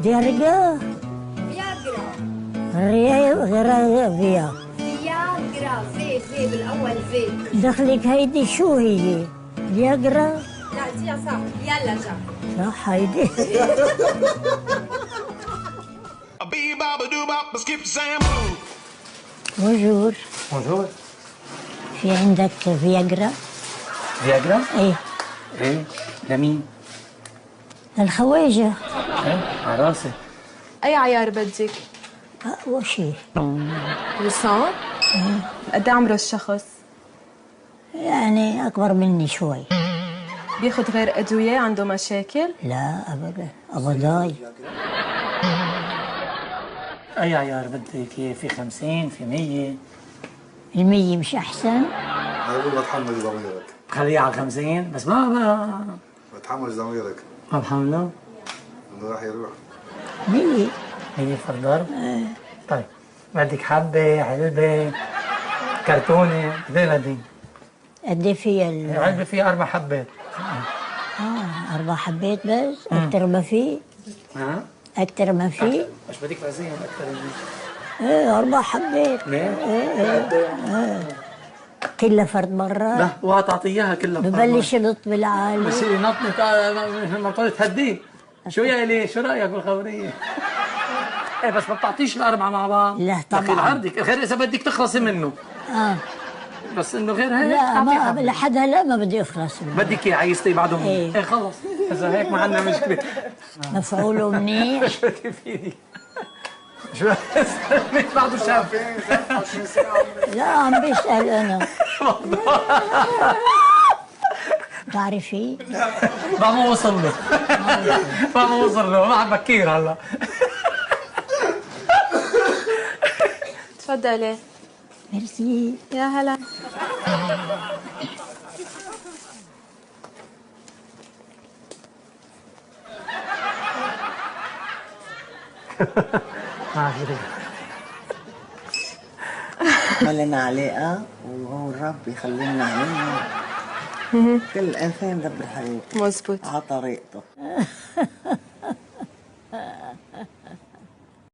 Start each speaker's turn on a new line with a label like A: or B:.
A: درجة
B: فياجرا.
A: غير فيها
B: فياجرا. في بالاول في.
A: دخلك هيدي شو هي؟ فياجرا؟
B: لا دي صح. يلا جا.
A: صح هيدي. بونجور.
C: بونجور.
A: في عندك فياجرا؟
C: فياجرا؟
A: ايه.
C: ايه لمين؟
A: للخواجة.
C: ايه على راسي.
D: أي عيار بدك؟
A: أقوى شيء.
D: لسان؟ قد إيه عمره الشخص؟
A: يعني أكبر مني شوي.
D: بياخد غير أدوية؟ عنده مشاكل؟
A: لا أبدا أبدا.
C: اي عيار بدك؟ في 50 في 100؟
A: 100 مش أحسن؟
E: أقول بتحمل ضميرك.
C: خليها على 50 بس ما
E: بتحمل ضميرك.
C: ما بحمله؟
E: انه راح يروح.
A: 100.
C: 100 فرد ضرب؟ طيب بدك حبة علبة كرتونة قد ايه بدك؟
A: قد ايه فيها
C: العلبة فيها 4 حبات.
A: 4 حبات بس؟ أكتر ما في؟
C: ها؟
A: أكتر ما في؟
C: مش بدك تعزيهم أكثر من
A: ايه 4 حبات.
C: ليه؟
A: ايه. كلها فرد مرة؟
C: لا وهتعطي اياها كلها
A: ببلش ينط بالعالي.
C: بس ينطنك ما بتقعد تهديه. شو يا ليه؟ شو رايك بالخبريه؟ ايه بس ما بتعطيش الاربعه مع بعض.
A: لا طبعا.
C: لكن عندك غير اذا بدك تخلصي منه. بس انه غير هيك
A: لا ما لحد هلا ما بدي اخلص منه.
C: بدك اياه عايزتي بعده منه.
A: ايه
C: خلص اذا هيك ما عندنا مشكله.
A: مفعوله منيح.
C: شو بدك فيني؟ شو بعده شاب.
A: لا عم بيسأل أنا. بتعرفي؟
C: ما وصل له. ما وصل له ما عم بكير هلا.
D: تفضلي.
A: ميرسي.
D: يا هلا.
F: خلينا علاقة وهو الرب يخلينا علينا. كل إنسان دبر حياته
D: مزبوط
F: على طريقته.